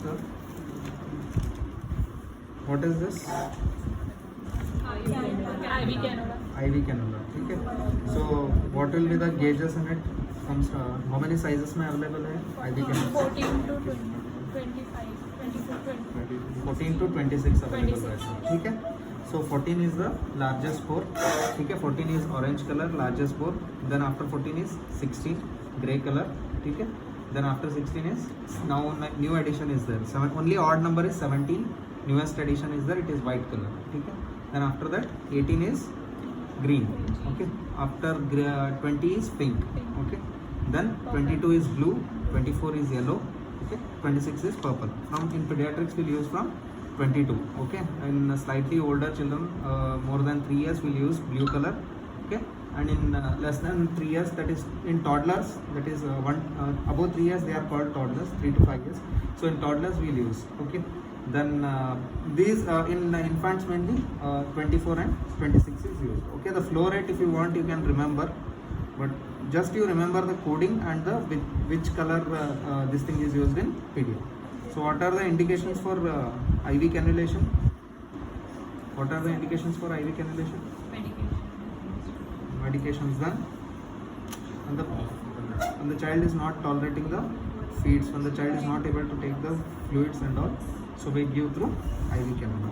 sir, what is this? IV cannula. IV cannula. ठीक है. So what will be the gauges in it? Comes how many sizes में available है IV cannula? 14 to 25, 24, 20. 14 to 26 available है. ठीक है. So 14 is the largest pore. ठीक है. 14 is orange color, largest pore. Then after 14 is 16, gray color. ठीक है. Then after 16 is now new addition is there. Only odd number is 17. Newest addition is there. It is white color. ठीक है. Then after that 18 is green. Okay. After 20 is pink. Okay. Then 22 is blue. 24 is yellow. Okay. 26 is purple. From in pediatrics we'll use from 22. Okay. In slightly older children, more than 3 years, we'll use blue color. Okay. And in less than 3 years, that is in toddlers, that is above 3 years, they are called toddlers, 3 to 5 years. So in toddlers we'll use. Okay. Then these in infants mainly 24 and 26 is used. Okay. The flow rate, if you want, you can remember, but just you remember the coding and the which color this thing is used in PD. So what are the indications for IV cannulation? What are the indications for IV cannulation? Medications done. When the child is not tolerating the feeds, when the child is not able to take the fluids and all, so we give through IV cannula.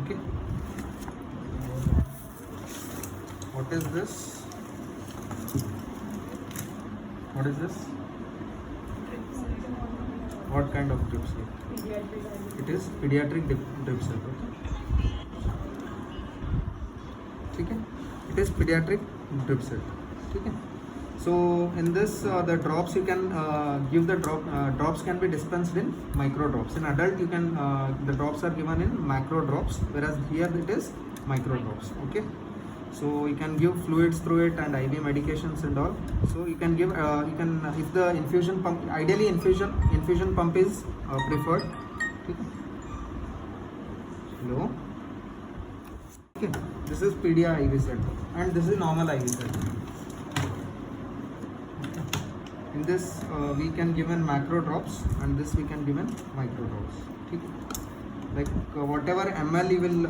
Okay. What is this? What is this? What kind of drip set? It is pediatric drip set. Okay. ठीक है. It is pediatric drip set. ठीक है. So in this the drops you can give the drops can be dispensed in micro drops. In adult you can the drops are given in macro drops, whereas here it is micro drops. Okay. So you can give fluids through it and IV medications and all. So you can give if the infusion pump, ideally infusion pump is preferred. Hello. Okay. This is pedia IV set and this is normal IV set. In this we can give in macro drops and this we can give in micro drops. Okay. Like whatever ml you will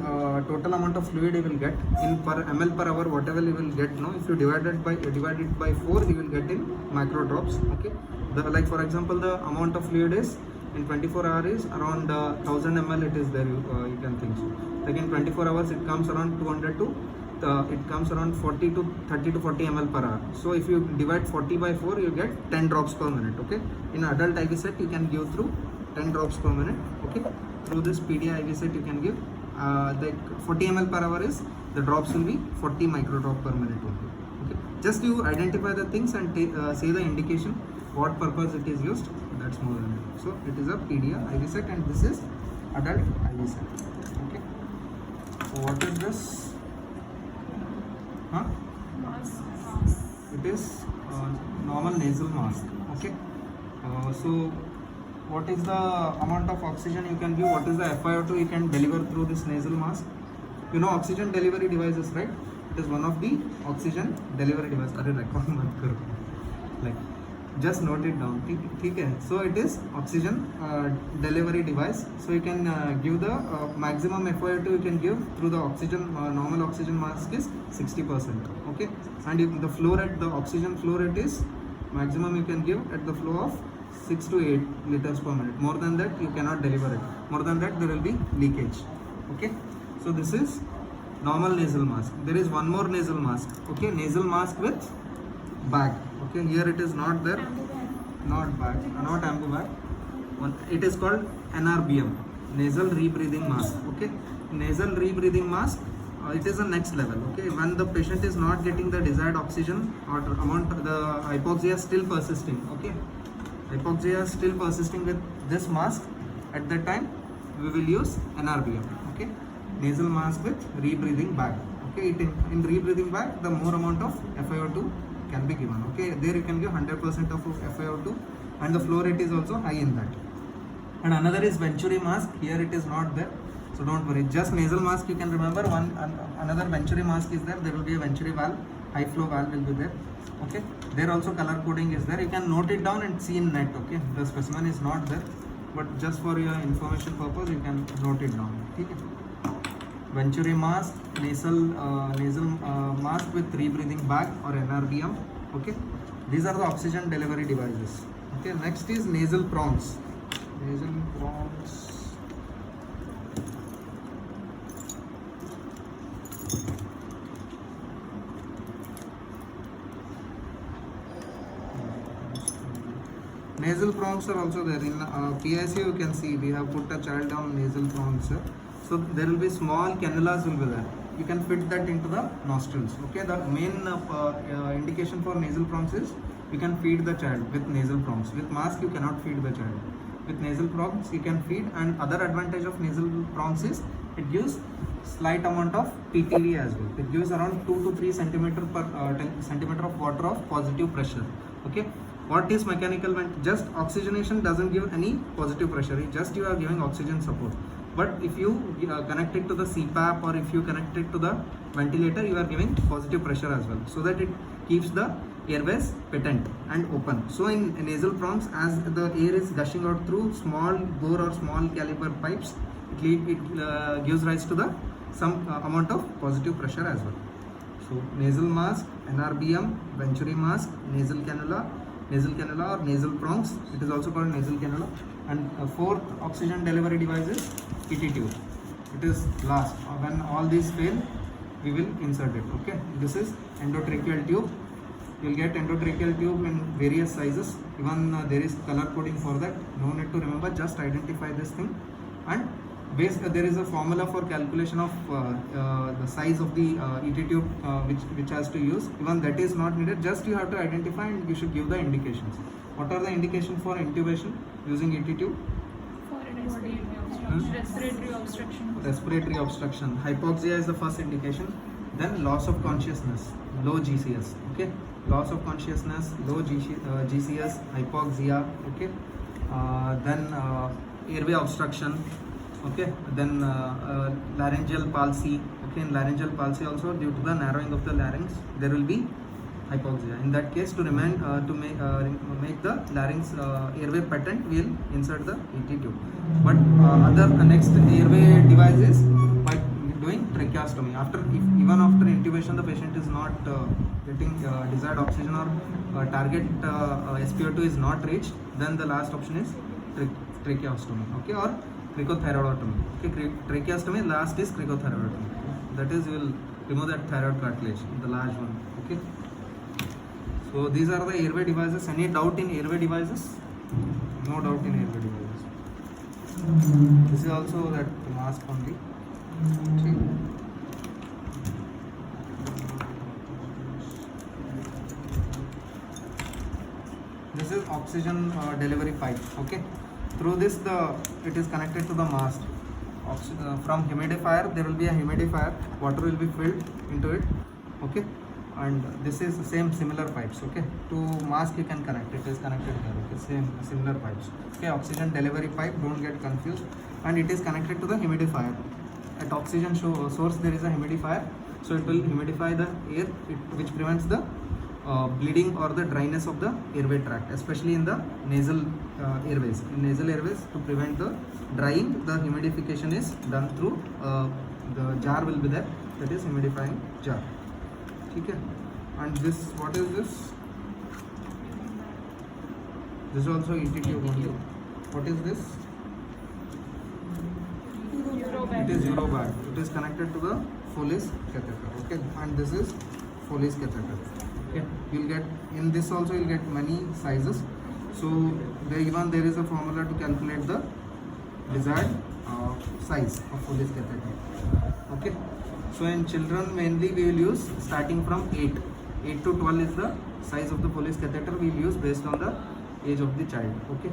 total amount of fluid you will get in per ml per hour, whatever you will get, no, if you divide it by 4 you will get in macro drops. Okay. Like for example the amount of fluid is in 24 hours is around 1000 ml it is there, you can think so. Like in 24 hours it comes around 200 to it comes around 40 to 30 to 40 ml per hour. So if you divide 40 by 4 you get 10 drops per minute. Okay. In adult IV set you can give through 10 drops per minute. Okay. Through this pedia IV set you can give like 40 ml per hour is the drops will be 40 micro drop per minute only. Okay. Just you identify the things and say the indication what purpose it is used. That's more than it. So it is a pedia IV set and this is adult IV set. Okay. So what is this? Huh? It is normal nasal mask. Okay. So what is the amount of oxygen you can give? What is the FiO2 you can deliver through this nasal mask? You know oxygen delivery devices, right? It is one of the oxygen delivery devices. Arre record mat karo. Like just note it down. ठीक है. So it is oxygen delivery device. So you can give the maximum FiO2 you can give through the oxygen normal oxygen mask is 60%. Okay. And if the flow rate, the oxygen flow rate is maximum you can give at the flow of 6 to 8 liters per minute. More than that you cannot deliver it. More than that there will be leakage. Okay. So this is normal nasal mask. There is one more nasal mask. Okay. Nasal mask with bag. Okay. Here it is not there. Not bag. Not ambu bag. It is called NRBM. Nasal rebreathing mask. Okay. Nasal rebreathing mask. It is the next level. Okay. When the patient is not getting the desired oxygen or amount, the hypoxia is still persisting. Okay. Hypoxia is still persisting with this mask. At that time we will use NRBM. Okay. Nasal mask with rebreathing bag. Okay. In rebreathing bag the more amount of FiO2 can be given. Okay. There you can give 100% of FiO2 and the flow rate is also high in that. And another is Venturi mask. Here it is not there. So don't worry. Just nasal mask you can remember. Another Venturi mask is there. There will be a Venturi valve. High flow valve will be there. Okay. There also color coding is there. You can note it down and see in net. Okay. The specimen is not there. but just for your information purpose you can note it down. ठीक है. Venturi mask, nasal mask with rebreathing bag or NRBM. Okay, these are the oxygen delivery devices. Okay, next is nasal prongs. Nasal prongs. Nasal prongs are also there in PIC. You can see we have put a child on nasal prongs. So there will be small cannulas will be there. You can fit that into the nostrils. Okay, the main indication for nasal prongs is you can feed the child with nasal prongs. With mask you cannot feed the child. With nasal prongs you can feed, and other advantage of nasal prongs is it gives slight amount of PTV as well. It gives around 2 to 3 centimeter per 10 centimeter of water of positive pressure. Okay. What is mechanical vent? Just oxygenation doesn't give any positive pressure. Just you are giving oxygen support. But if you connect it to the CPAP or if you connect it to the ventilator, you are giving positive pressure as well, so that it keeps the airways patent and open. So in nasal prongs, as the air is gushing out through small bore or small caliber pipes, it gives rise to the some amount of positive pressure as well. So nasal mask, NRBM, Venturi mask, nasal cannula or nasal prongs. It is also called nasal cannula. And fourth oxygen delivery device is ET tube. It is last. When all these fail, we will insert it. Okay. This is endotracheal tube. You will get endotracheal tube in various sizes. Even there is color coding for that. No need to remember. Just identify this thing. And there is a formula for calculation of the size of the ET tube which has to use. Even that is not needed. Just you have to identify and you should give the indications. What are the indications for intubation using ET tube? Respiratory obstruction. Respiratory obstruction. Hypoxia is the first indication. Then loss of consciousness, low GCS. Okay, loss of consciousness, low GCS, hypoxia. Okay, then airway obstruction. Okay, then laryngeal palsy. Okay, in laryngeal palsy also, due to the narrowing of the larynx, there will be hypoxia. In that case, to make the larynx airway patent, we will insert the ET tube. But next airway device is by doing tracheostomy. Even after intubation, the patient is not getting desired oxygen or target SpO2 is not reached, then the last option is tracheostomy. Okay, or cricothyroidotomy. Okay, tracheostomy. Last is cricothyroidotomy. That is, you will remove that thyroid cartilage, the large one. Okay. So these are the airway devices. Any doubt in airway devices? No doubt in airway devices. This is also that mask only. Okay. This is oxygen delivery pipe. Okay. Through this, it is connected to the mask. From humidifier, there will be a humidifier. Water will be filled into it. Okay. And this is the similar pipes. Okay, to mask you can connect, it is connected here. Okay, similar pipes. Okay, oxygen delivery pipe, don't get confused. And it is connected to the humidifier. At oxygen source there is a humidifier, so it will humidify the air, which prevents the bleeding or the dryness of the airway tract, especially in the nasal airways. In nasal airways, to prevent the drying, the humidification is done through the jar will be there, that is humidifying jar. Okay. And this, what is this? This is also ET tube only. What is this? It is Eurobag. It is connected to the Foley's catheter. Okay, and this is Foley's catheter. Okay, you'll get in this also you'll get many sizes. So there is a formula to calculate the desired size of Foley's catheter. Okay. So in children mainly we will use starting from 8 to 12 is the size of the Foley's catheter we will use based on the age of the child. Okay.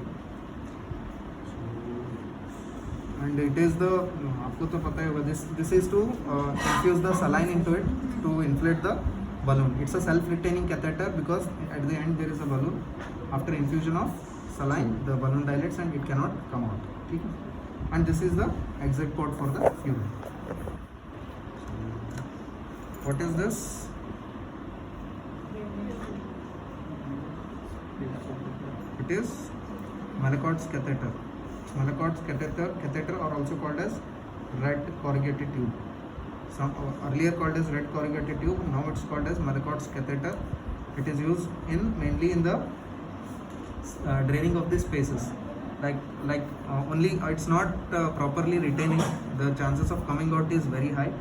And it is the आपको तो पता ही होगा, this is to infuse the saline into it to inflate the balloon. It's a self-retaining catheter because at the end there is a balloon. After infusion of saline, the balloon dilates and it cannot come out. Okay. And this is the exit port for the fuel. What is this? It is Malacot's catheter. Smellicott's catheter are also called as red corrugated tube. Some earlier called as red corrugated tube, now it's called as Smellicott's catheter. It is used mainly in the draining of the spaces. Only it's not properly retaining. The chances of coming out is very high.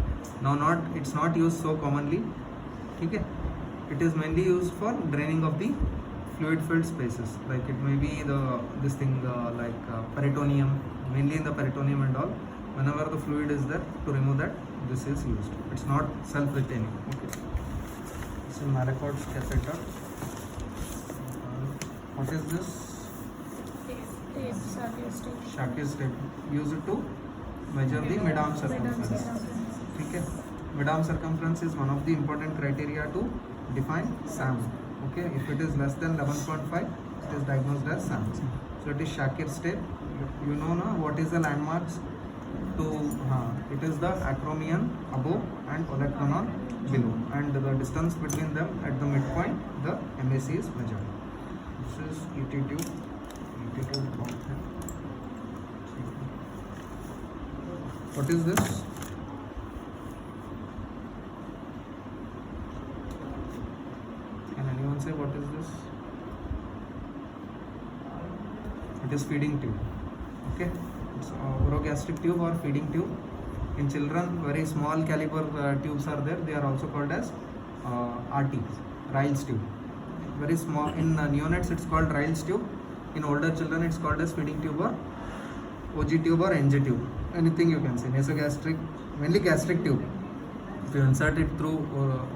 Now it's not used so commonly. Okay, it is mainly used for draining of the fluid filled spaces, like it may be peritoneum, mainly in the peritoneum and all. Whenever the fluid is there, to remove that, this is used. It's not self-retaining. Okay, so Smellicott's catheter. What is this? Shakir's tape. Use it to measure the mid-arm circumference. Okay, mid-arm circumference is one of the important criteria to define SAM. Okay, if it is less than 11.5, it is diagnosed as SAM. So it is Shakir's tape. You know now what is the landmarks? It is the acromion above and olecranon below, and the distance between them at the midpoint, the MAC is measured. This is ET tube. What is this? Can anyone say what is this? It is feeding tube. Okay, it's orogastric tube or feeding tube. In children, very small caliber tubes are there. They are also called as RT, Ryle's tube. Very small. In neonates, it's called Ryle's tube. In older children, it's called as feeding tube or OG tube or NG tube. Anything you can say. Nasogastric, mainly gastric tube. If you insert it through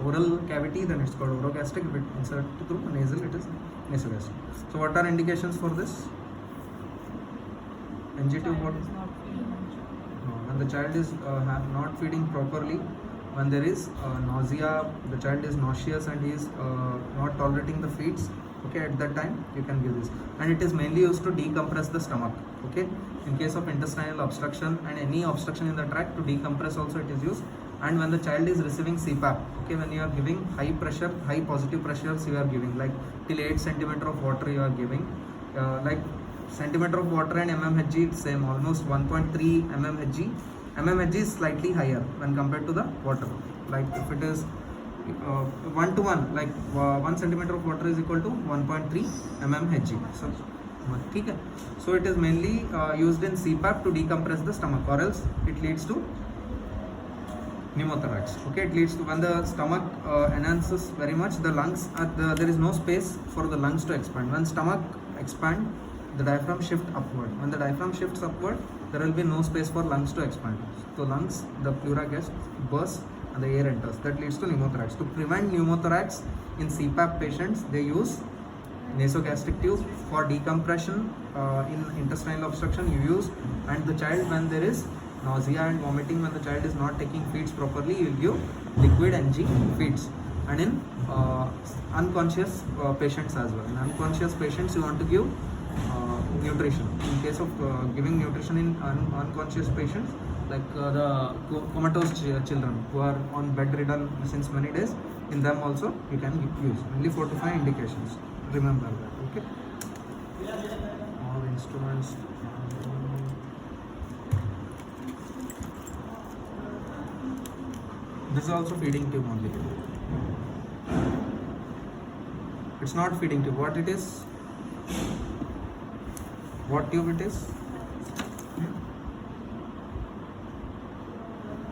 oral cavity, then it's called orogastric. If it insert through nasal, it is nasogastric. So what are indications for this? NG tube, what? When the child is not feeding properly, when there is nausea, the child is nauseous and he is not tolerating the feeds. Okay, at that time you can give this, and it is mainly used to decompress the stomach. Okay, in case of intestinal obstruction and any obstruction in the tract, to decompress also it is used. And when the child is receiving CPAP, okay, when you are giving high pressure, high positive pressures you are giving, like till 8 centimeter of water you are giving, like centimeter of water and mmHg it's same, almost 1.3 mmHg. mmHg is slightly higher when compared to the water. Like if it is 1 to 1, like 1 centimeter of water is equal to 1.3 mmHg. So it is mainly used in CPAP to decompress the stomach, or else it leads to pneumothorax. Okay, it leads to when the stomach enhances very much, the lungs there is no space for the lungs to expand. When stomach expand, the diaphragm shift upward. When the diaphragm shifts upward, there will be no space for lungs to expand. So lungs, the pleura gets bursts and the air enters. That leads to pneumothorax. To prevent pneumothorax in CPAP patients, they use nasogastric tube. For decompression in intestinal obstruction, you use, and the child, when there is nausea and vomiting, when the child is not taking feeds properly, you will give liquid NG feeds. And in unconscious patients as well. In unconscious patients, you want to give nutrition. In case of giving nutrition in unconscious patients, like the comatose children who are on bedridden since many days, in them also you can use. Only 4 to 5 indications. Remember that. Okay. All instruments. This is also feeding tube only. It's not feeding tube. What it is? What tube it is?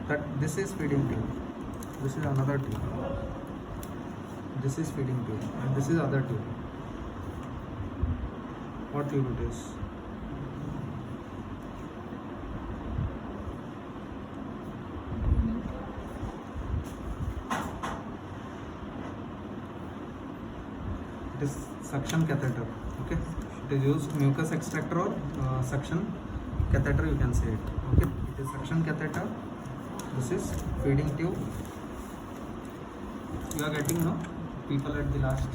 That this is feeding tube. This is another tube. This is feeding tube, and this is other tube. What tube it is? It is suction catheter. Okay, it is used mucus extractor or suction catheter, you can say it. Okay, it is suction catheter. This is feeding tube. You are getting no people at the last.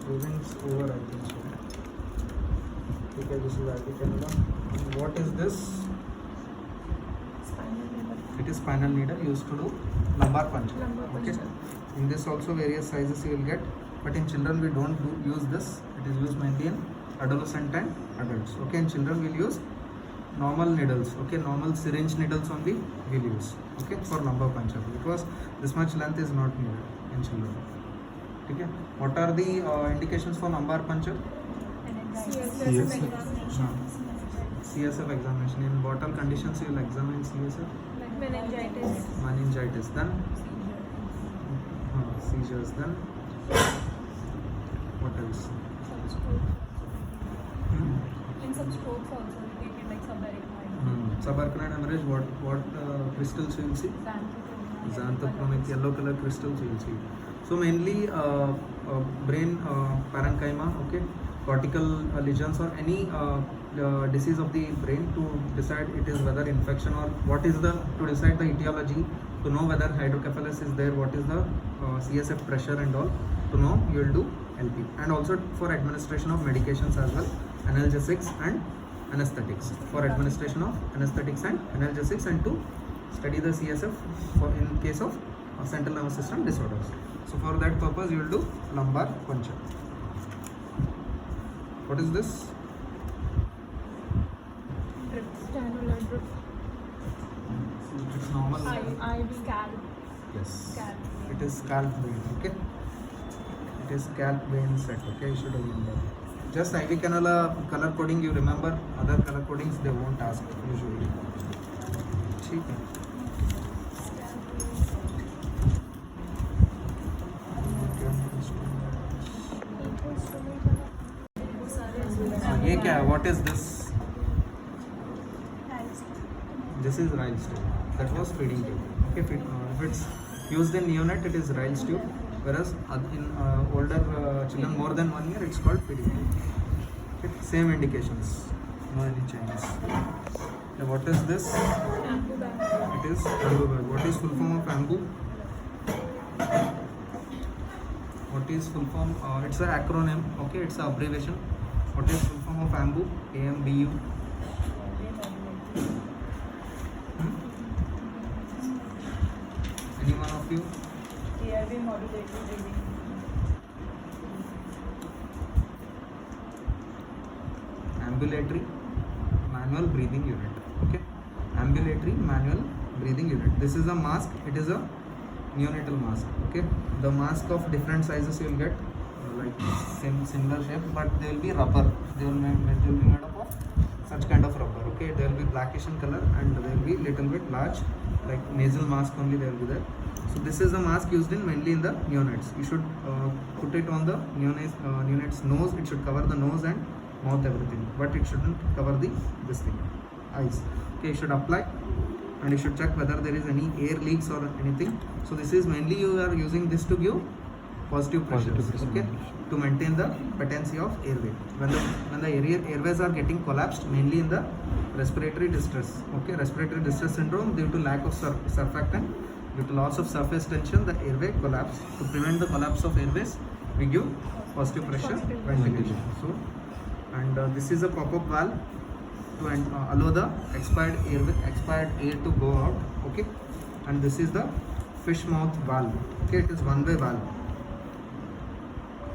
Everything's over, I think so. Okay, this is IP Canada. What is this? It is spinal needle used to do lumbar puncture. Okay. In this also various sizes you will get, but in children we don't use this. It is used mainly in adolescent and adults. Okay, in children we'll use normal needles. Okay, normal syringe needles only we'll use. Okay, for lumbar puncture because this much length is not needed in children. Okay, what are the indications for lumbar puncture? CSF CSF examination. In what all conditions you will examine CSF? meningitis. Meningitis, then seizures, then what else? Some strokes. In some strokes also we take it like subarachnoid. Subarachnoid hemorrhage, what crystals you will see? Xanthochromic yellow color crystals you will see. So mainly brain parenchyma, okay, cortical lesions or any disease of the brain to decide it is whether infection or what is the, to decide the etiology, to know whether hydrocephalus is there, what is the CSF pressure and all, to know you will do LP, and also for administration of medications as well, analgesics and anesthetics, for administration of anesthetics and analgesics, and to study the CSF for in case of central nervous system disorders. So for that purpose you will do lumbar puncture. What is this? Drip. Cannula drip. It's normal. IV scalp. Yes. Scalp. It is scalp vein. Okay. It is scalp vein set. Okay, you should remember. Just IV cannula color coding you remember. Other color codings they won't ask usually. ठीक है. ये क्या है? What is this? This is Ryle's tube. That was feeding tube. Okay, if it's used in neonate, it is Ryle's tube. Whereas in older children more than 1 year, it's called feeding tube. Okay, same indications. No any changes. Now, what is this? Ambu bag. It is ambu bag. What is full form of ambu? What is full form? It's an acronym. Okay, it's an abbreviation. What is full form of AMBU? AMBU. Any one of you? ARV modulated breathing. Ambulatory manual breathing unit. Okay, ambulatory manual breathing unit. This is a mask. It is a neonatal mask. Okay, the mask of different sizes you will get. Like similar shape, but they will be rubber. They will be made up of such kind of rubber. Okay, they will be blackish in color and they will be little bit large, like nasal mask only they will be there. So this is a mask used in mainly in the neonates. You should put it on the neonate's nose. It should cover the nose and mouth, everything, but it shouldn't cover this thing, eyes. Okay, you should apply and you should check whether there is any air leaks or anything. So this is mainly you are using this to give positive pressure, okay, to maintain the patency of airway. When the airways are getting collapsed, mainly in the respiratory distress, okay, respiratory distress syndrome, due to lack of surfactant, due to loss of surface tension, the airway collapse. To prevent the collapse of airways, we give positive pressure ventilation. So, and this is a pop-up valve to allow the expired air to go out, okay, and this is the fish mouth valve. Okay, it is one-way valve.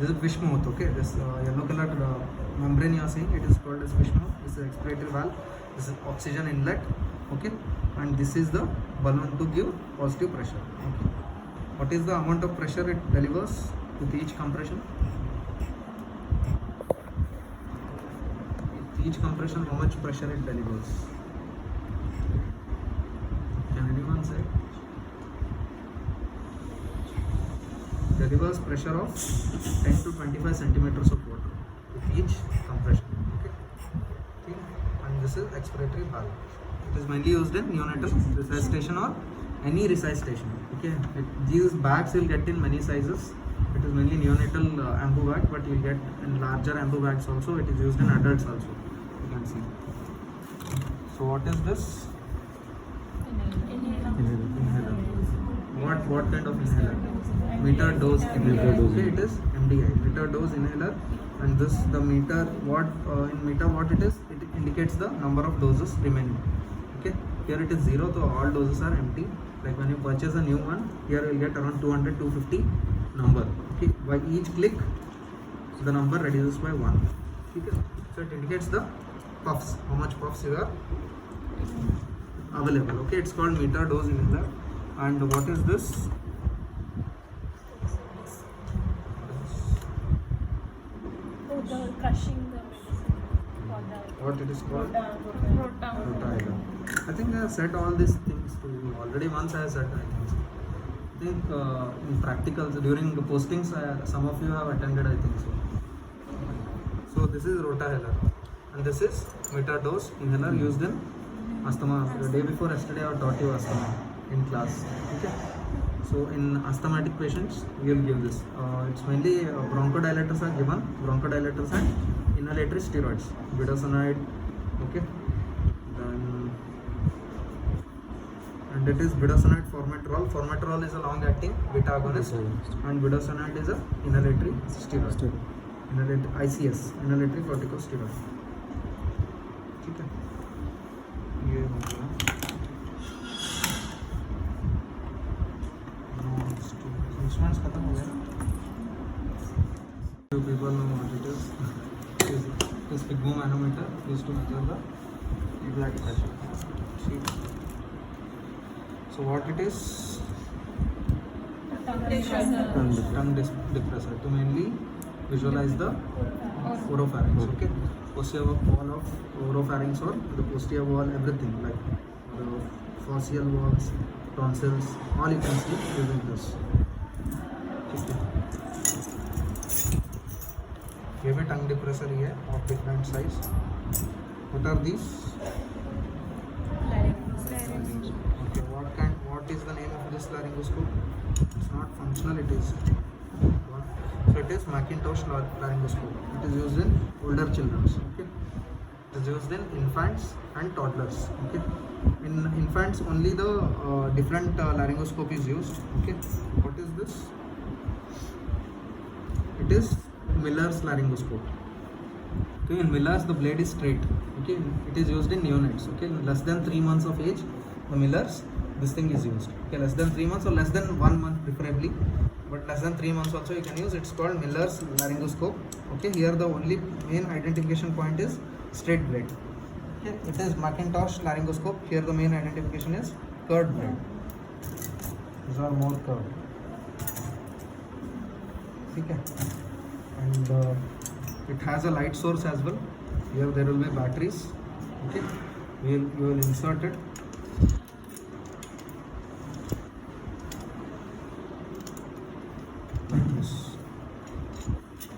This is fish mouth. Okay, this yellow colored membrane you are seeing, it is called as fish mouth. This is expiratory valve. This is oxygen inlet. Okay, and this is the balloon to give positive pressure. Okay, what is the amount of pressure it delivers with each compression? With each compression, how much pressure it delivers? Can anyone say? Delivers pressure of 10 to 25 centimeters of water with each compression. Okay, and this is expiratory valve. It is mainly used in neonatal resuscitation or any resuscitation. Okay, these bags will get in many sizes. It is mainly neonatal ambu bag, but you will get in larger ambu bags also. It is used in adults also. You can see. So what is this? Inhaler. What kind of inhaler? Meter dose inhaler. Okay, it is MDI, meter dose inhaler, and this the meter what in meter what it is? It indicates the number of doses remaining. Okay, here it is 0, so all doses are empty. Like when you purchase a new one, here you will get around 200-250 number. Okay, by each click the number reduces by 1. Okay, so it indicates the puffs, how much puffs you are available. Okay, it's called meter dose inhaler. And what is this? Oh, the crushing the medicine for the What it is called? Rota. Rotahilar. I think I have said all these things to you already. Once I have said, I think so. I think in practicals during the postings, some of you have attended, I think so. So this is Rotahilar, and this is meter dose inhaler used in asthma. The day before yesterday I taught you asthma in class. Okay. So in asthmatic patients, we will give this. It's mainly bronchodilators are given, bronchodilators and inhalatory steroids, budesonide. Okay. Then and it is budesonide formoterol. Formoterol is a long-acting beta agonist, and budesonide is a inhalatory steroid. ICS, inhalatory corticosteroid. ठीक है, ये हो गया. Instruments खत्म हो गया. You people know what it is. It is sphygmomanometer used to measure the blood pressure. So what it is? Tongue depressor to mainly visualize the oropharynx. Okay, posterior wall of oropharynx or the posterior wall, everything like the facial walls, tonsils, all you can see using this. Okay. ये भी tongue depressor ही है of different size. What are these? Okay, what is the name of this laryngoscope? It's not functional, it is. So it is Macintosh laryngoscope. It is used in older children. Okay, it is used in infants and toddlers. Okay, in infants only the different laryngoscope is used. Okay, what is this? It is Miller's laryngoscope. Okay, in Miller's the blade is straight. Okay, it is used in neonates. Okay, less than 3 months of age, the Miller's this thing is used. Okay, less than 3 months or less than 1 month preferably, but less than 3 months also you can use. It's called Miller's laryngoscope. Okay, here the only main identification point is straight blade. Okay, it is Macintosh laryngoscope. Here the main identification is curved blade. These are more curved. Okay, and it has a light source as well. Here there will be batteries. Okay, you will insert it.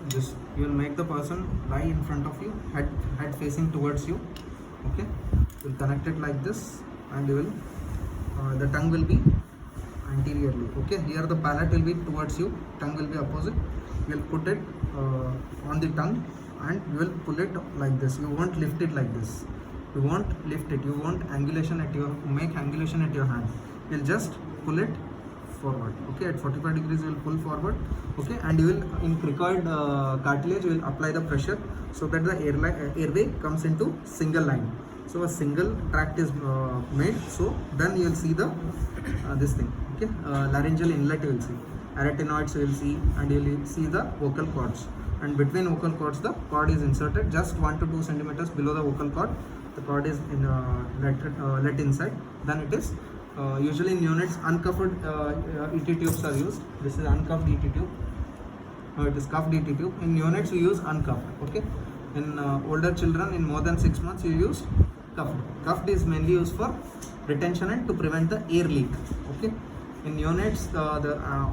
This you will make the person lie in front of you, head facing towards you. Okay, you will connect it like this, and you will the tongue will be anteriorly. Okay, here the palate will be towards you, tongue will be opposite. You will put it on the tongue and you will pull it like this. You won't lift it like this. You won't lift it. You won't make angulation at your hand. You will just pull it forward. Okay, at 45 degrees you will pull forward. Okay, and you will in cricoid cartilage you will apply the pressure so that the airway comes into single line. So a single tract is made. So then you will see the this thing. Okay, laryngeal inlet you will see, arytenoids you will see, and you will see the vocal cords. And between vocal cords the cord is inserted just 1 to 2 centimeters below the vocal cord. The cord is let inside. Then it is usually in neonates uncuffed ET tubes are used. This is uncuffed ET tube. It is cuffed ET tube. In neonates we use uncuffed. Okay. In older children in more than 6 months you use cuffed. Cuffed is mainly used for retention and to prevent the air leak. Okay. In neonates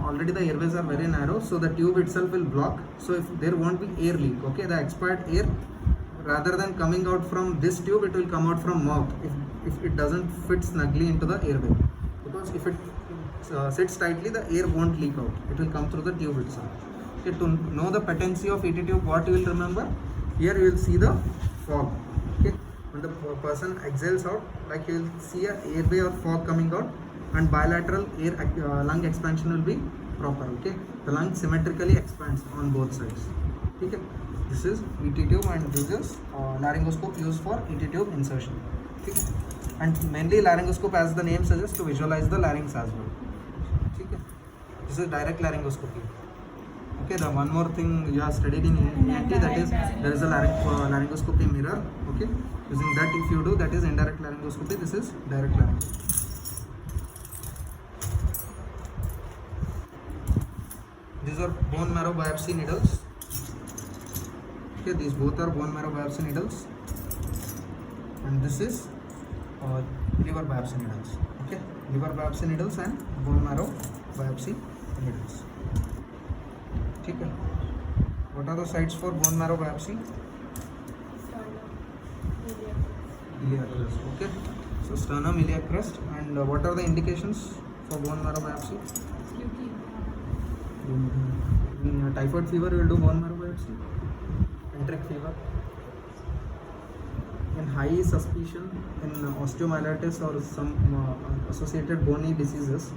already the airways are very narrow, so the tube itself will block. So if there won't be air leak. Okay, the expired air, rather than coming out from this tube, it will come out from mouth if it doesn't fit snugly into the airway. Because if it sits tightly, the air won't leak out. It will come through the tube itself. Okay, to know the patency of ET tube, what you will remember? Here you will see the fog. Okay, when the person exhales out, like you will see a airway or fog coming out, and bilateral air lung expansion will be proper. Okay, the lung symmetrically expands on both sides. Okay, this is ET tube and this is laryngoscope used for ET tube insertion. Okay, and mainly laryngoscope, as the name suggests, to visualize the larynx as well. Okay, this is direct laryngoscopy. Okay, the one more thing you have studied in ENT, that is there is a laryngoscopy mirror. Okay, using that if you do, that is indirect laryngoscopy. This is direct laryngoscopy. These are bone marrow biopsy needles. Okay, these both are bone marrow biopsy needles, and this is liver biopsy needles. Okay, liver biopsy needles and bone marrow biopsy needles. Okay. What are the sites for bone marrow biopsy? Iliac crest. Okay. So sternum, iliac crest, and what are the indications for bone marrow biopsy? In typhoid fever, we will do bone marrow biopsy. Enteric fever. In high suspicion in osteomyelitis or some associated bony diseases,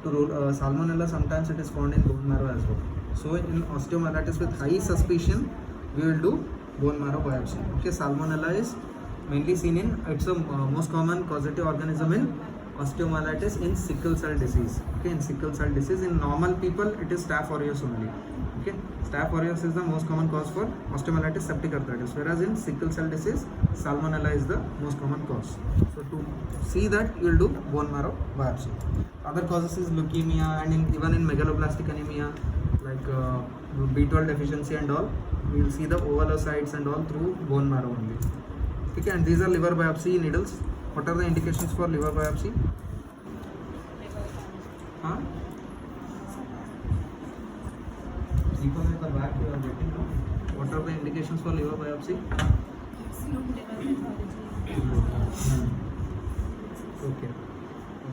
to rule salmonella, sometimes it is found in bone marrow as well. So in osteomyelitis with high suspicion, we will do bone marrow biopsy. Okay, salmonella is mainly seen in, it's a most common causative organism in osteomyelitis in sickle cell disease. Okay, in sickle cell disease, in normal people it is Staph aureus only. Okay, Staph aureus is the most common cause for osteomyelitis septic arthritis, whereas in sickle cell disease, salmonella is the most common cause. So to see that, you will do bone marrow biopsy. Other causes is leukemia, and even in megaloblastic anemia, like B12 deficiency and all, we will see the ovalocytes and all through bone marrow only. Okay, and these are liver biopsy needles. What are the indications for liver biopsy? Huh? What are the indications for liver biopsy? Okay.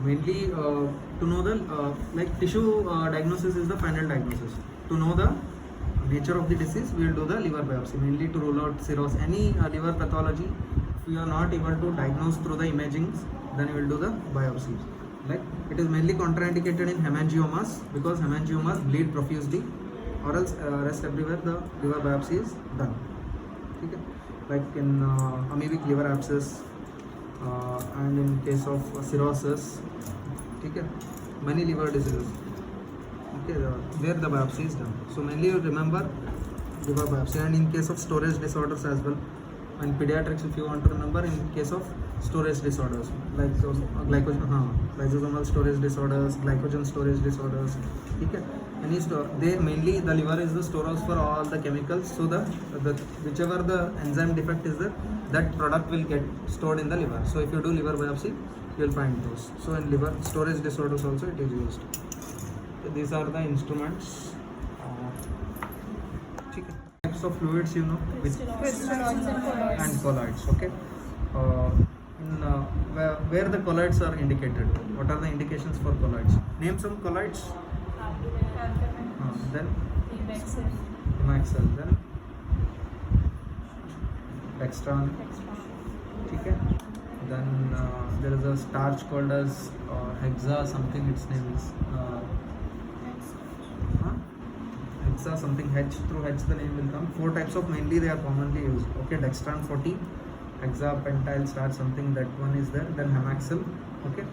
Mainly to know the like tissue diagnosis is the final diagnosis. To know the nature of the disease, we will do the liver biopsy, mainly to rule out cirrhosis. Any liver pathology, if you are not able to diagnose through the imagings, then you will do the biopsy. Like it is mainly contraindicated in hemangiomas, because hemangiomas bleed profusely, or else rest everywhere the liver biopsy is done. Okay. Like in amoebic liver abscess, and in case of cirrhosis, okay, many liver diseases, okay, where the biopsy is done. So mainly you remember liver biopsy, and in case of storage disorders as well. In pediatrics, if you want to remember, in case of storage disorders like lysosomal storage disorders, glycogen storage disorders, okay, any they mainly the liver is the storehouse for all the chemicals. So the whichever the enzyme defect is there, that product will get stored in the liver. So if you do liver biopsy, you will find those. So in liver storage disorders also it is used. So these are the instruments. Types of fluids, you know, with and colloids. Okay. Where the colloids are indicated, what are the indications for colloids? Name some colloids. Then Emaxel, then Dextran. Okay. Then there is a starch called as Hexa something, its name is Hexa something, H through H the name will come. 4 types of mainly they are commonly used. Okay, Dextran 40, hexapentyl starch something, that one is there. Then Hemaxil, okay,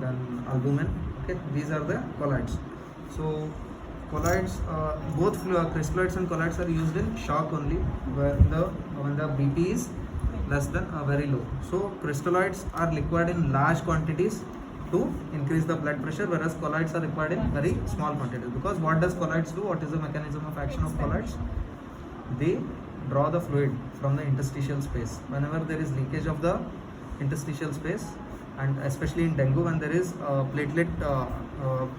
then albumin. Okay, these are the colloids. So colloids, both crystalloids and colloids are used in shock only, where when the BP is less than very low. So crystalloids are required in large quantities to increase the blood pressure, whereas colloids are required in very small quantities. Because what does colloids do? What is the mechanism of action of colloids? They draw the fluid from the interstitial space. Whenever there is leakage of the interstitial space, and especially in dengue, when there is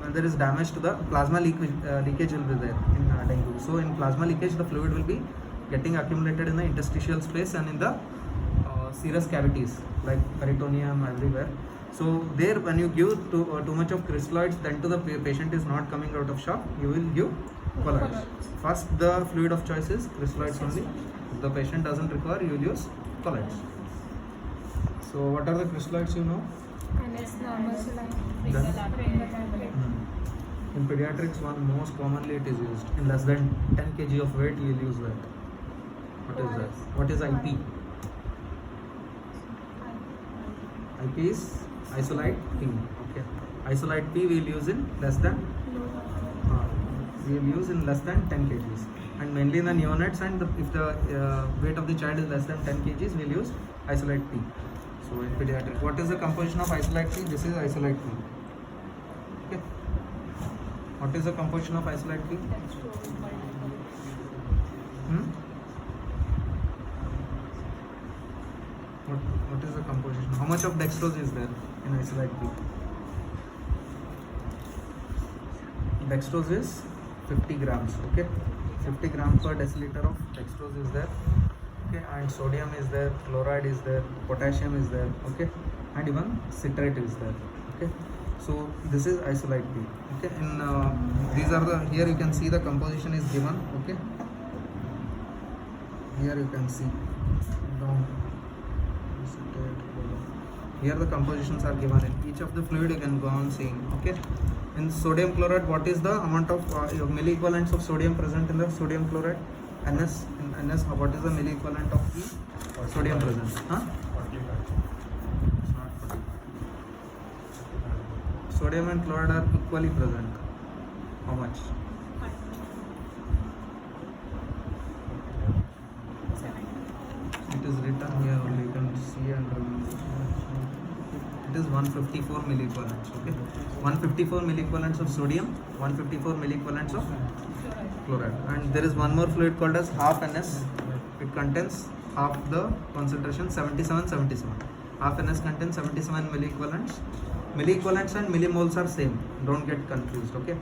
when there is damage to the plasma leakage will be there in dengue. So in plasma leakage, the fluid will be getting accumulated in the interstitial space and in the serous cavities like peritoneum, everywhere. So there, when you give too much of crystalloids, then to the patient is not coming out of shock, you will give colloids. First, the fluid of choice is crystalloids only. If the patient doesn't require, you will use colloids. So what are the crystalloids, you know? In pediatrics, one most commonly it is used. In less than 10 kg of weight, you will use that. What is that? What is IP? IP is isolite P. Okay. Isolite P we will use in less than we will use in less than 10 kgs. And mainly in the neonates, and if the weight of the child is less than 10 kgs, we will use isolate P. So in pediatric, what is the composition of isolate P? This is isolate P. Okay. What is the composition of isolate P? Dextrose, multiple. Hmm? What is the composition? How much of dextrose is there in isolate P? Dextrose is 50 grams. Okay, 50 grams per deciliter of dextrose is there. Okay, and sodium is there, chloride is there, potassium is there. Okay, and even citrate is there. Okay, so this is isolate P. Okay, in these are the, here you can see the composition is given. Okay, here you can see down. Here the compositions are given in each of the fluid. You can go on seeing. Okay, in sodium chloride, what is the amount of milliequivalents of sodium present in the sodium chloride? NS, in NS, what is the milliequivalent of the sodium present? Huh? Sodium and chloride are equally present. How much? 7. It is written here only. You can see and remember. It is 154 milliequivalents. Okay, 154 milliequivalents of sodium, 154 milliequivalents of chloride. And there is one more fluid called as half NS. It contains half the concentration, 77. Half NS contains 77 milliequivalents. Milliequivalents and millimoles are same. Don't get confused. Okay.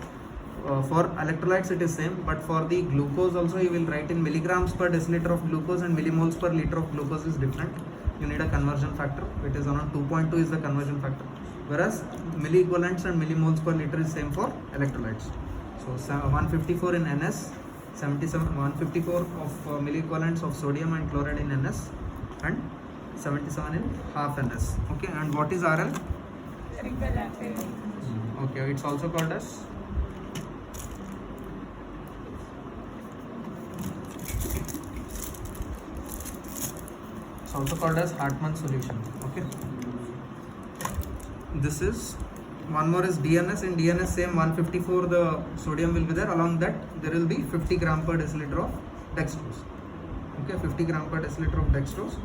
For electrolytes it is same, but for the glucose also you will write in milligrams per deciliter of glucose, and millimoles per liter of glucose is different. You need a conversion factor. It is around 2.2 is the conversion factor, whereas milliequivalents and millimoles per liter is same for electrolytes. So 154 in NS, 154 of milliequivalents of sodium and chloride in NS, and 77 in half NS. Okay, and what is RL? Okay, it's also called as Hartmann solution. Okay, this is one more is DNS. In DNS same 154 the sodium will be there. Along that there will be 50 gram per deciliter of dextrose. Okay, 50 gram per deciliter of dextrose,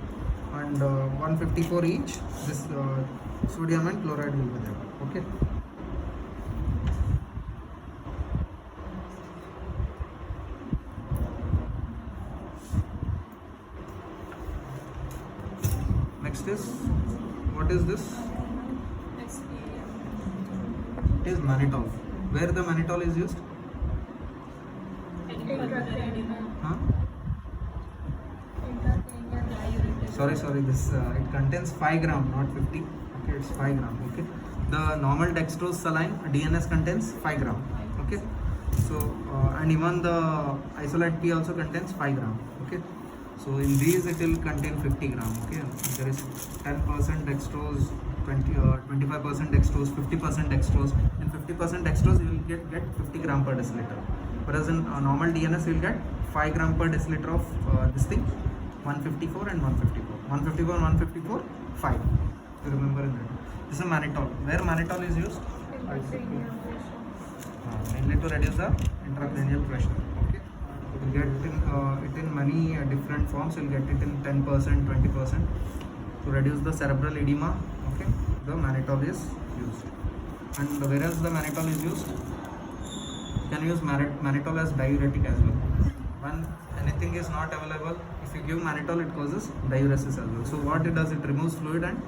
and 154 each. This sodium and chloride will be there. Okay. Next is, what is this? It is mannitol. Where the mannitol is used? Huh? Sorry. This it contains 5 gram, not 50. Okay, it's 5 gram. Okay. The normal dextrose saline DNS contains 5 gram. Okay. So and even the isolate P also contains 5 gram. Okay. So in these it will contain 50 gram. Okay. There is 10% dextrose, 25% dextrose, 50% dextrose. In 50% dextrose you will get 50 gram per deciliter. Whereas in normal DNS you will get 5 gram per deciliter of this thing. 154 and 154. 154 and 154, 5. You remember in that. This is mannitol. Where mannitol is used? Mainly to reduce the intracranial pressure. Okay. You get it in many different forms. You'll get it in 10%, 20%. To reduce the cerebral edema, okay, the mannitol is used. And whereas the mannitol is used, you can use mannitol as diuretic as well. When anything is not available, if you give mannitol, it causes diuresis as well. So what it does, it removes fluid and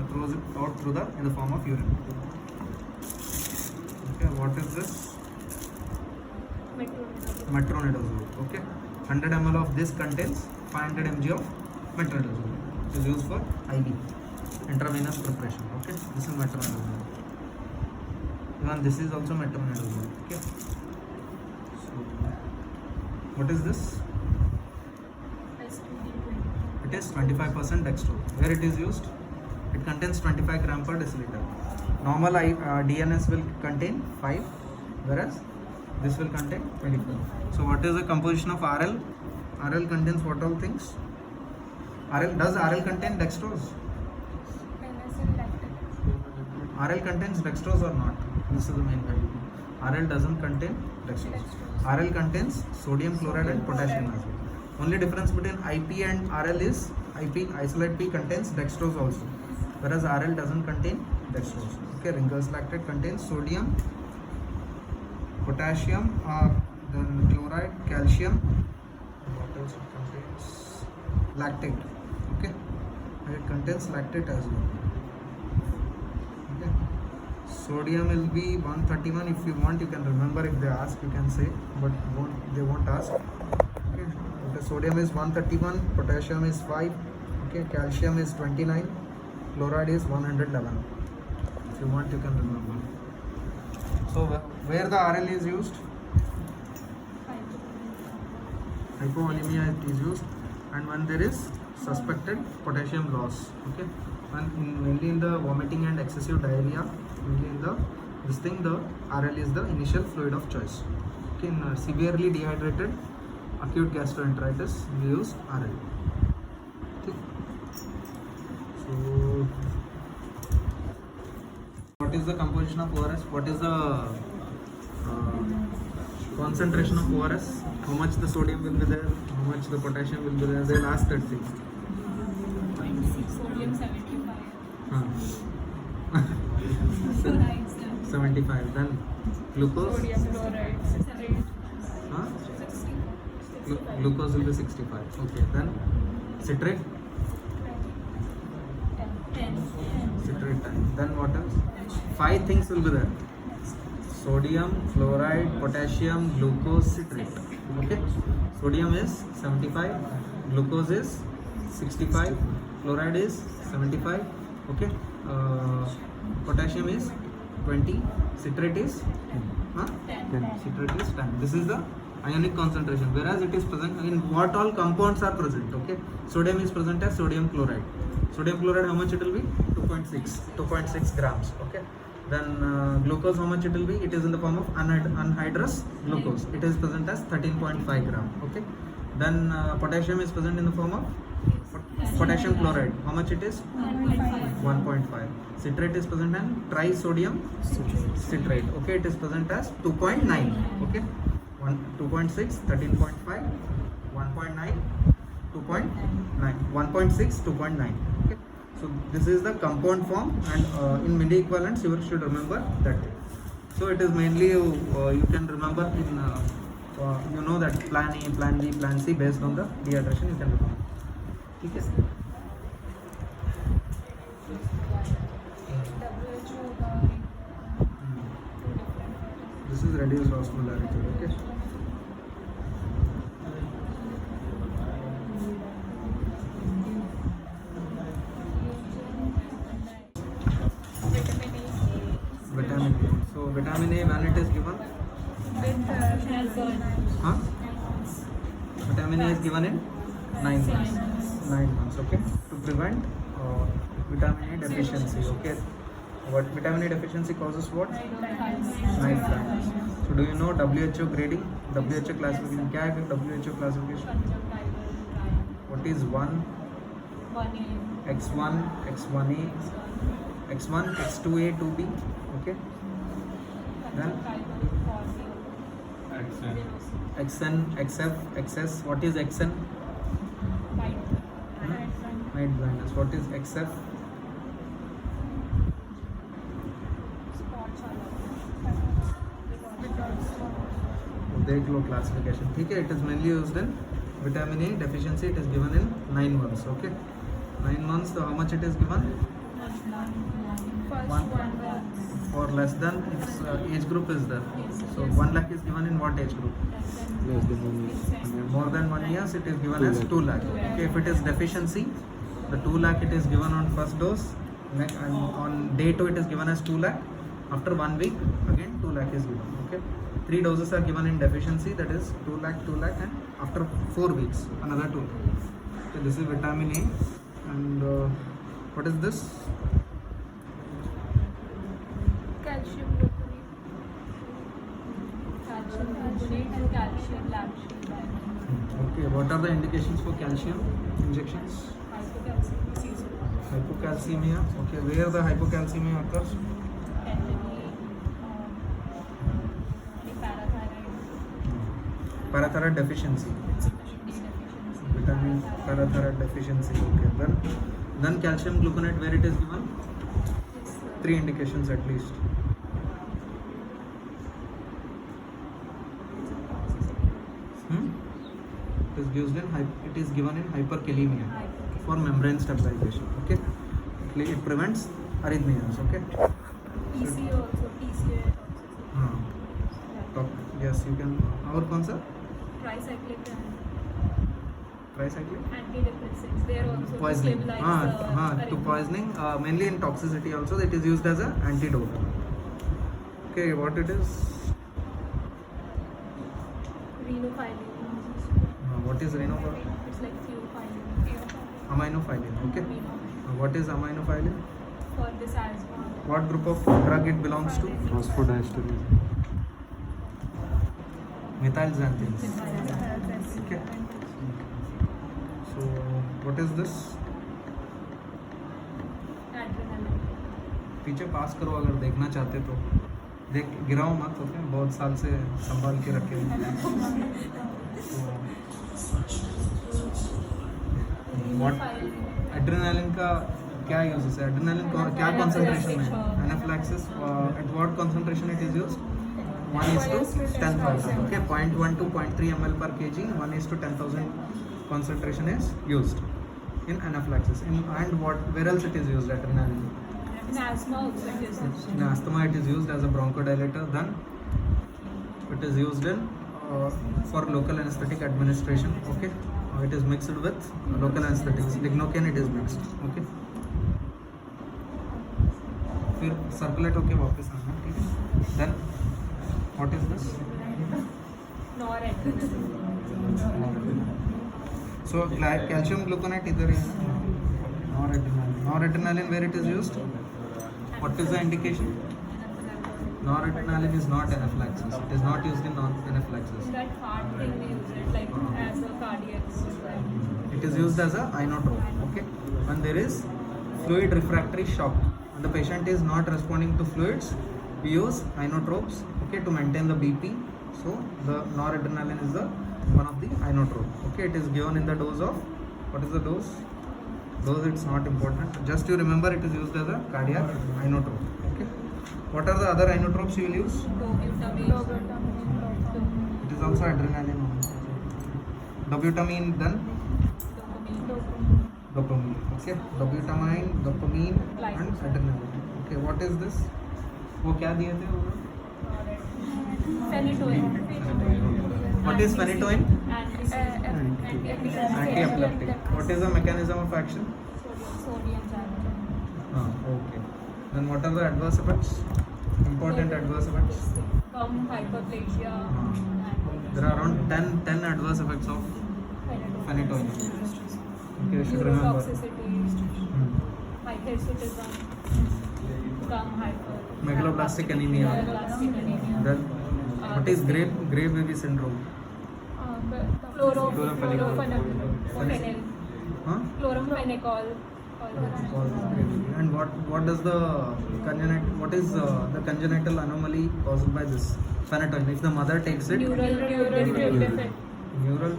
throws it out through in the form of urine. Okay, what is this? Metronidazole. Okay, 100 ml of this contains 500 mg of metronidazole. It is used for IV, intravenous preparation. Okay, this is metronidazole. Even this is also metronidazole. Okay. So, what is this? It is 25% dextrose. Where it is used? It contains 25 gram per deciliter. Normal DNS will contain 5, whereas this will contain 25. So what is the composition of RL? RL contains what all things? Does RL contain dextrose? RL contains dextrose or not? This is the main value. RL doesn't contain dextrose. RL contains sodium chloride and potassium as well. Only difference between IP and RL is IP isolate P contains dextrose also, whereas RL doesn't contain dextrose. Okay, Ringer's lactate contains sodium, potassium, then chloride, calcium. What else it contains? Lactate. Okay, and it contains lactate as well. Okay, sodium will be 131. If you want, you can remember. If they ask, you can say, but they won't ask. Okay, the sodium is 131, potassium is 5. Okay, calcium is 29, chloride is 111. If you want, you can remember. So where the RL is used? Hypovolemia it is used, and when there is suspected potassium loss. Okay, mainly in the vomiting and excessive diarrhea, mainly in the the RL is the initial fluid of choice. Okay, in severely dehydrated acute gastroenteritis we use RL. Okay. So what is the composition of ORS? What is the concentration of ORS? How much the sodium will be there? How much the potassium will be there? They'll ask that thing. Sodium 75. Huh. 75. Then glucose. Sodium chloride 68. Huh? 60. Glucose will be 65. Okay. Then citrate. 10. Citrate 10. Then what else? 5 things will be there. Sodium, fluoride, potassium, glucose, citrate. Okay. Sodium is 75. Glucose is 65. Fluoride is 75. Okay. Potassium is 20. Citrate is 10. Citrate is 10. This is the ionic concentration. Whereas it is present in what all compounds are present. Okay. Sodium is present as sodium chloride. Sodium chloride, how much it will be? 2.6 grams. Okay. Then glucose, how much it will be? It is in the form of anhydrous glucose. It is present as 13.5 gram. Okay. Then potassium is present in the form of potassium chloride. How much it is? 1.5. Citrate is present in trisodium citrate. Okay, it is present as 2.9. Okay, 2.6, 13.5, 1.9, 2.9, 1.6, 2.9. Okay, so this is the compound form, and in mini equivalents you should remember that. So it is mainly you can remember in you know that plan A, plan B, plan C based on the dehydration you can remember. ठीक है. This is reduced osmolarity. Okay. Vitamin A. So vitamin A, when it is given? Huh? Vitamin A is given in 9 months. 9 months. Okay. To prevent vitamin A deficiency. Okay. What vitamin A deficiency causes what? Night blindness. So do you know WHO grading? WHO classification. क्या है WHO classification? What is 1? X1, X1A, X1, X2A, 2B. Okay. Then XN, XF, XS. What is XN? Night blindness. What is XF? देख लो classification. ठीक है. It is mainly used in vitamin A deficiency. It is given in 9 months. Okay. 9 months. So how much it is given? One. For less than its age group is there. So 1 lakh is given in what age group? Less than 1 year. More than 1 year, it is given as 2 lakh. Okay. If it is deficiency, the 2 lakh it is given on first dose. And on day 2 it is given as 2 lakh. After 1 week, again 2 lakh is given. Okay. 3 doses are given in deficiency, that is 2 lakh, and after 4 weeks, another 2 lakh. So this is vitamin A, and what is this? Calcium gluconate. Calcium gluconate and calcium lactate. Okay, what are the indications for calcium injections? Hypocalcemia. Hypocalcemia. Okay, where the hypocalcemia occurs? Parathyroid. parathyroid deficiency. Vitamin parathyroid deficiency. Okay. Then calcium gluconate, where it is given? 3 indications at least. It is given in hyperkalemia for membrane stabilization. Okay. It prevents arrhythmias. Okay. PCO also, PCA also. Yes, you can. और कौन सा? Tricyclic and Tricyclic? antidepressants. They are also to Poisoning. stabilize To arrhythmia. poisoning, mainly in toxicity also. It is used as an antidote. Okay, what it is? Renophylline. What is renophylline? It's like theophylline. Aminophylline. Okay. What is aminophylline? For this asthma. What group of drug it belongs to? Phosphodiesterase. Methylxanthines. Okay. So what is this? Adrenaline. पीछे पास करो अगर देखना चाहते तो. देख गिराओ मत. Okay, बहुत साल से संभाल के रखे हैं. व्हाट एड्रेनालिन का क्या यूज है? एड्रेनालिन का क्या कंसंट्रेशन है? Anaphylaxis at what concentration it is used? 1:10,000. Okay, 0.1 to 0.3 ml per kg. 1:10,000 concentration is used in anaphylaxis. And where else it is used? Adrenaline. In asthma also it is used. In asthma it is used as a bronchodilator. Then it is used in for local anesthetic administration. Okay, it is mixed with local anesthetics. Lignocaine it is mixed. Okay, फिर circulate होके वापस आना. ठीक है. Then what is this? Noradrenaline. So calcium gluconate इधर ही है. Noradrenaline. Noradrenaline, where it is used? What is the indication? Noradrenaline is not anaphylaxis. It is not used in anaphylaxis. In that heart thing we use it like as a cardiac. It is used as a inotrope. Okay. When there is fluid refractory shock and the patient is not responding to fluids, we use inotropes. Okay, to maintain the BP. So the noradrenaline is the one of the inotrope. Okay, it is given in the dose of, what is the dose? Dose it's not important. Just you remember it is used as a cardiac inotrope. Okay. What are the other inotropes you will use? It is also adrenaline. Dobutamine, then dopamine. Okay, dobutamine, dopamine and adrenaline. Okay, what is this? वो क्या दिए थे वो? Phenytoin. What is phenytoin? Anti-epileptic. Anti-epileptic. What is the mechanism of action? Sodium channel. Okay. Then what are the adverse effects? Important adverse effects. Gum hyperplasia. There are around 10 adverse effects of phenytoin. Okay, you should remember. Neurotoxicity. Hirsutism. Gum hyper. Megaloblastic anemia. Megaloblastic anemia. Then what is Gray baby syndrome? Chloramphenicol. Huh? Chloramphenicol. And what does the congenital anomaly caused by this phenytoin? If the mother takes it, Neural defect. neural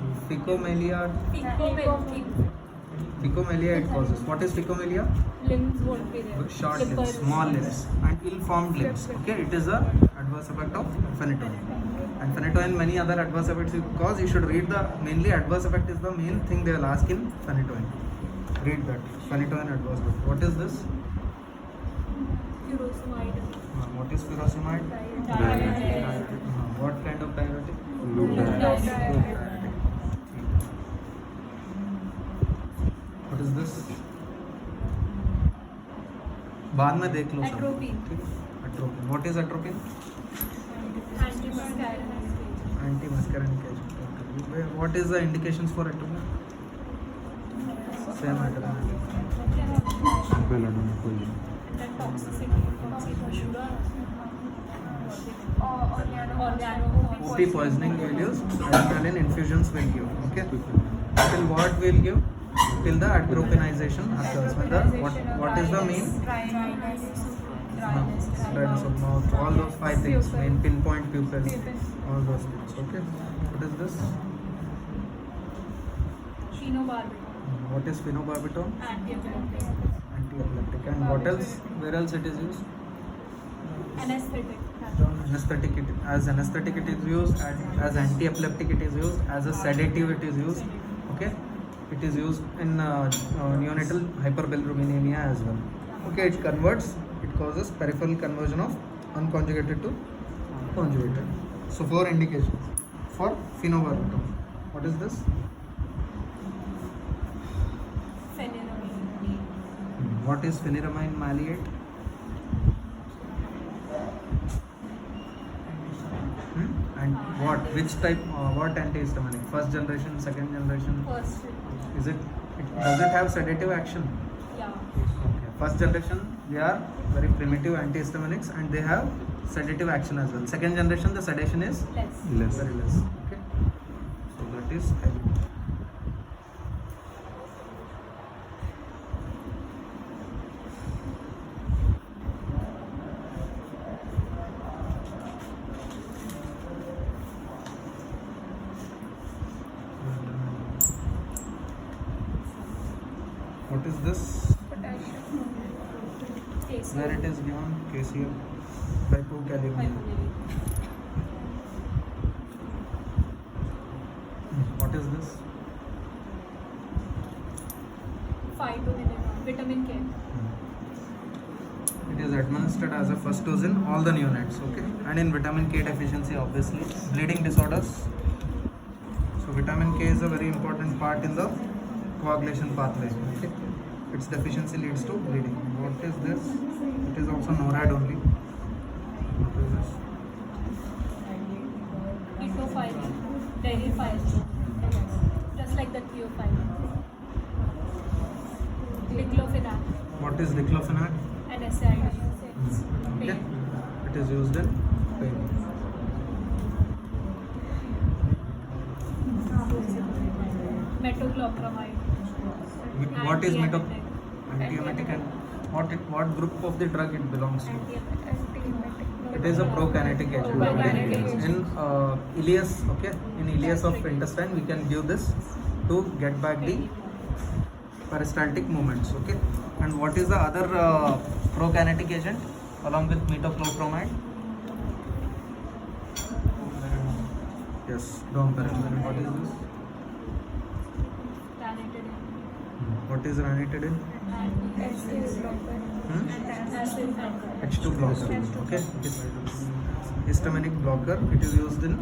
Phecomelia it causes. What is phecomelia? Limbs won't be there. Short limbs, Slippers. small limbs, and ill-formed limbs. Okay, it is a adverse effect of phenytoin. And phenytoin, many other adverse effects it cause. You should read the mainly adverse effect is the main thing they will ask in phenytoin. Read that phenytoin adverse effect. What is this? Furosemide. What is furosemide? Diuretic. What kind of diuretic? Loop diet. Diuretic. What is this? बाद में देख लो सब. Atropine. Atropine. What is atropine? Antimuscarinic. Anti-muscarinic agent. Okay. What is the indications for atropine? Same adrenaline. Belladonna poison. And then toxicity. OP poisoning will use, adrenaline infusions will give. Okay. Till what will give? Till the atropinization occurs. What is the main? Dryness of mouth. All those 5 things. Main pinpoint pupil. All those things. Okay. What is this? Phenobarbital. What is phenobarbital? Antiepileptic. Antiepileptic. And what else? Where else it is used? Anesthetic. Anesthetic. As anesthetic it is used. As anti-epileptic it is used. As a sedative it is used. Okay. It is used in neonatal hyperbilirubinemia as well. Okay. It converts. It causes peripheral conversion of unconjugated to conjugated. So 4 indications for phenobarbital. What is this? Phenyramine. What is phenyramine maleate? And what? Which type? What antihistaminic? First generation, second generation? First. Is it? Does it have sedative action? Yeah. Okay. First generation, they are very primitive antihistaminics and they have sedative action as well. Second generation, the sedation is Less. Less. very less. Okay. So that is. What is this? Potassium. Calcium. Where it is given? KCl. Hypocalcemia. Hypocalcemia. What is this? Phytominimum. Vitamin K. It is administered as a first dose in all the neonates, okay? And in vitamin K deficiency, obviously, bleeding disorders. So vitamin K is a very important part in the coagulation pathway. Okay? Its deficiency leads to bleeding. What is this? It is also NORAD only. What is this? Etophylline. Deriphylline. Just like the theophylline. Diclofenac. What is diclofenac? And SID. Okay. Pain. It is used in pain. Metoclopramide. What is Antiemetic. antiemetic and what group of the drug it belongs to? Antiemetic. It is a prokinetic agent. Prokinetic agent. In ileus, okay, in ileus of intestine, we can give this to get back the peristaltic movements, okay. And what is the other prokinetic agent along with metoclopramide? Yes, domperidone. What is this? Ranitidine. What is ranitidine? Acid. H2 blocker. Okay. Histaminic blocker. It is used in.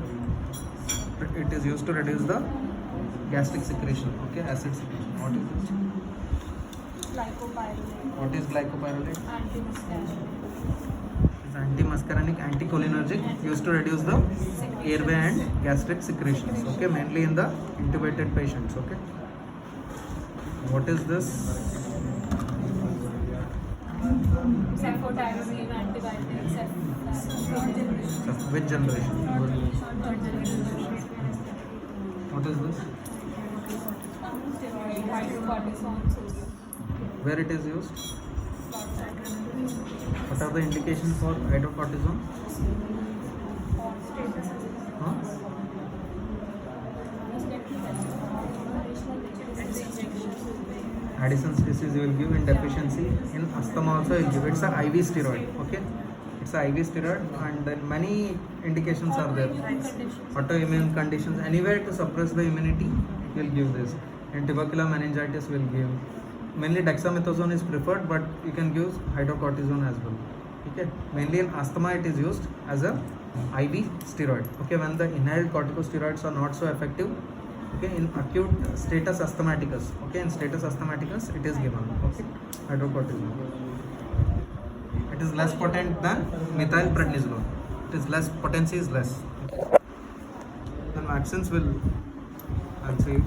It is used to reduce the gastric secretion. Okay, acid secretion. What is this? Glycopyrrolate. What is glycopyrrolate? Antimuscarinic. It's antimuscarinic, anticholinergic, used to reduce the airway and gastric secretions. Okay, mainly in the intubated patients. Okay. What is this? Cefotaxime antibiotic. Which generation? What is this? Hydrocortisone. Where it is used? What are the indications for hydrocortisone? Huh? Addison's disease you will give in deficiency. In asthma also you will give. It's a IV steroid. Okay. It's a IV steroid and then many indications are there. Autoimmune conditions. Anywhere to suppress the immunity, you will give this. In tubercular meningitis will give. Mainly dexamethasone is preferred, but you can use hydrocortisone as well. Okay. Mainly in asthma it is used as a IV steroid. Okay. When the inhaled corticosteroids are not so effective. Okay. In acute status asthmaticus. Okay. In status asthmaticus it is given. Okay. Hydrocortisone. It is less potent than methylprednisolone. It is less, potency is less. Then vaccines will, I'll say